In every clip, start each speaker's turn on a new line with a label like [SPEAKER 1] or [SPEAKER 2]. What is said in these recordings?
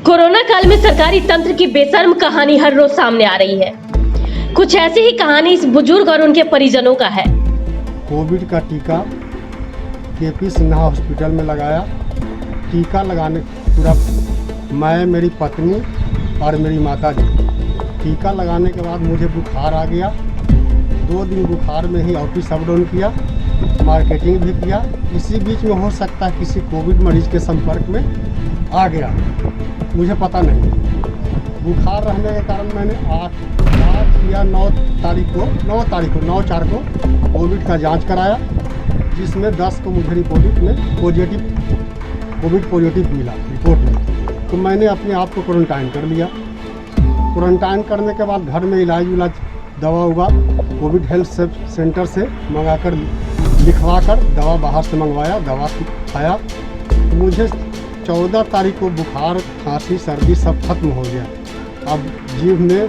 [SPEAKER 1] Corona काल में सरकारी तंत्र की बेशर्म कहानी हर रोज सामने आ रही है। कुछ ऐसी ही कहानी इस बुजुर्ग और उनके परिजनों का है।
[SPEAKER 2] कोविड का टीका केपी सिन्हा हॉस्पिटल में लगाया। टीका लगाने पूरा मैं, मेरी पत्नी और मेरी माता जी, टीका लगाने के बाद मुझे बुखार आ गया। 2 दिन बुखार में ही ऑफिस अप डाउन किया, मार्केटिंग भी किया। इसी बीच में हो सकता है किसी कोविड मरीज के संपर्क में आ गया, मुझे पता नहीं। बुखार रहने के कारण मैंने 8 या 9 तारीख को 9/4 को कोविड का जांच कराया, जिसमें 10 को मुझे कोविड पॉजिटिव मिला रिपोर्ट में। तो मैंने अपने आप को क्वारंटाइन कर लिया। क्वारंटाइन करने के बाद घर में इलाज दवा उवा कोविड हेल्थ सेंटर से मंगाकर लिखवा कर दवा बाहर से मंगवाया, दवा खाया। मुझे 14 तारीख को बुखार, खांसी, सर्दी सब खत्म हो गया। अब जीभ में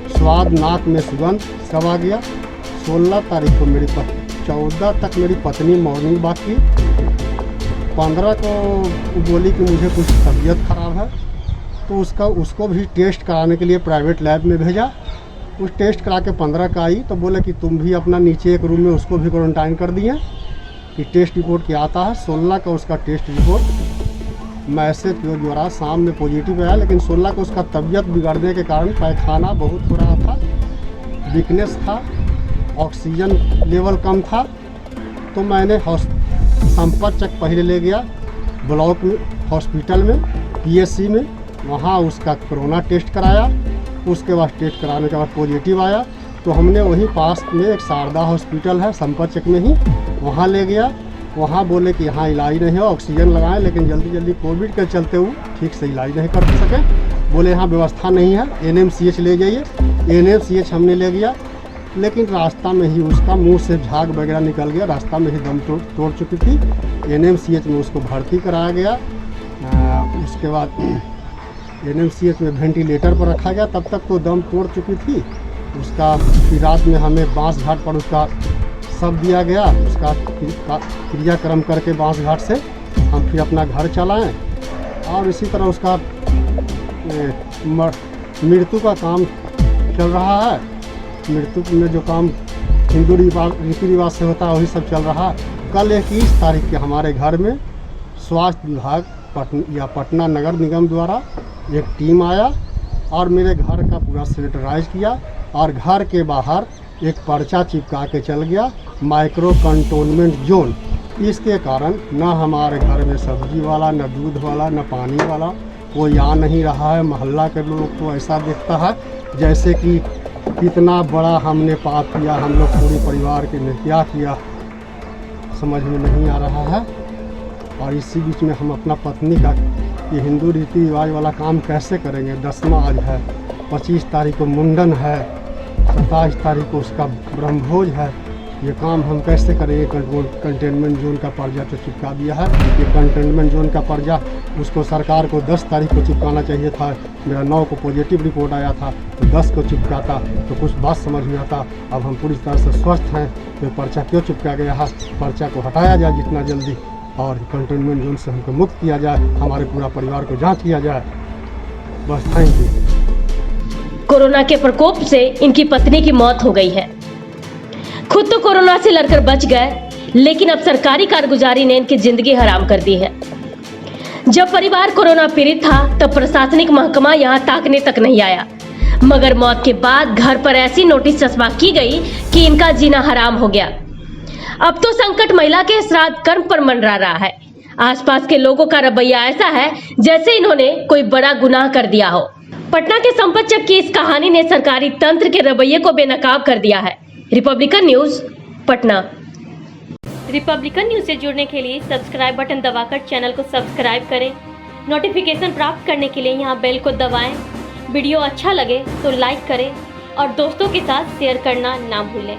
[SPEAKER 2] स्वाद, नाक में सुगंध सब आ गया। 16 तारीख को 14 तक मेरी पत्नी मॉर्निंग वॉक की। 15 को बोली कि मुझे कुछ तबीयत ख़राब है, तो उसको भी टेस्ट कराने के लिए प्राइवेट लैब में भेजा। उस टेस्ट करा के 15 का आई, तो बोले कि तुम भी अपना नीचे एक रूम में उसको भी क्वारंटाइन कर दिए कि टेस्ट रिपोर्ट क्या आता है। 16 का उसका टेस्ट रिपोर्ट मैसेज के द्वारा शाम में पॉजिटिव आया, लेकिन 16 को उसका तबीयत बिगड़ने के कारण पैखाना बहुत हो रहा था, वीकनेस था, ऑक्सीजन लेवल कम था। तो मैंने संपर्क चेक पहले ले गया ब्लॉक में, हॉस्पिटल में, पीएचसी में। वहाँ उसका कोरोना टेस्ट कराया। उसके बाद टेस्ट कराने के बाद पॉजिटिव आया, तो हमने वहीं पास में एक शारदा हॉस्पिटल है संपर्क चेक में ही, वहाँ ले गया। वहाँ बोले कि यहाँ इलाज नहीं है, ऑक्सीजन लगाएं, लेकिन जल्दी कोविड के चलते वो ठीक से इलाज नहीं कर सके। बोले यहाँ व्यवस्था नहीं है, एनएमसीएच ले जाइए। एनएमसीएच हमने ले गया, लेकिन रास्ता में ही उसका मुंह से झाग वगैरह निकल गया, रास्ता में ही दम तोड़ चुकी थी। एनएमसीएच में उसको भर्ती कराया गया। उसके बाद एनएमसीएच में वेंटिलेटर पर रखा गया। तब तक तो दम तोड़ चुकी थी। उसका फिर रात में हमें बांस घाट पर उसका सब दिया गया। उसका क्रियाक्रम करके बांस घाट से हम फिर अपना घर चलाएँ। और इसी तरह उसका मृत्यु का काम चल रहा है। मृत्यु में जो काम हिंदू रीति रिवाज से होता है वही सब चल रहा है। कल 21 तारीख के हमारे घर में स्वास्थ्य विभाग पटना नगर निगम द्वारा एक टीम आया और मेरे घर का पूरा सैनिटाइज किया, और घर के बाहर एक पर्चा चिपका के चल गया, माइक्रो कंटोनमेंट जोन। इसके कारण न हमारे घर में सब्जी वाला, न दूध वाला, न पानी वाला कोई आ नहीं रहा है। मोहल्ला के लोग को ऐसा दिखता है जैसे कि कितना बड़ा हमने पाप किया, हम लोग पूरे परिवार के ने क्या किया, समझ में नहीं आ रहा है। और इसी बीच में हम अपना पत्नी का ये हिंदू रीति रिवाज वाला काम कैसे करेंगे। 10वां आज है, 25 तारीख को मुंडन है, 27 तारीख को उसका ब्रह्मभोज है। ये काम हम कैसे करेंगे। कंटेनमेंट जोन का पर्चा तो चिपका दिया है। ये कंटेनमेंट जोन का पर्चा उसको सरकार को 10 तारीख को चिपकाना चाहिए था। मेरा 9 को पॉजिटिव रिपोर्ट आया था, तो 10 को चिपकाता तो कुछ बात समझ में आता। अब हम पूरी तरह से स्वस्थ हैं, तो पर्चा क्यों चिपका गया है। पर्चा को हटाया जाए जितना जल्दी, और कंटेनमेंट जोन से हमको मुक्त किया जाए, हमारे पूरा परिवार को जांच किया जाए। बस, थैंक यू।
[SPEAKER 1] कोरोना के प्रकोप से इनकी पत्नी की मौत हो गई है। खुद तो कोरोना से लड़कर बच गए, लेकिन अब सरकारी कारगुजारी ने इनकी जिंदगी हराम कर दी है। जब परिवार कोरोना पीड़ित था तब प्रशासनिक महकमा यहाँ ताकने तक नहीं आया, मगर मौत के बाद घर पर ऐसी नोटिस चस्पा की गई कि इनका जीना हराम हो गया। अब तो संकट महिला के श्राद्ध कर्म पर मंडरा रहा है। आसपास के लोगों का रवैया ऐसा है जैसे इन्होंने कोई बड़ा गुनाह कर दिया हो। पटना के संपर्क चेक की इस कहानी ने सरकारी तंत्र के रवैये को बेनकाब कर दिया है। Republican news, Patna. Republican news से जुड़ने के लिए सब्सक्राइब बटन दबाकर चैनल को सब्सक्राइब करें। नोटिफिकेशन प्राप्त करने के लिए यहाँ बेल को दबाएं। वीडियो अच्छा लगे तो लाइक करें और दोस्तों के साथ शेयर करना ना भूलें।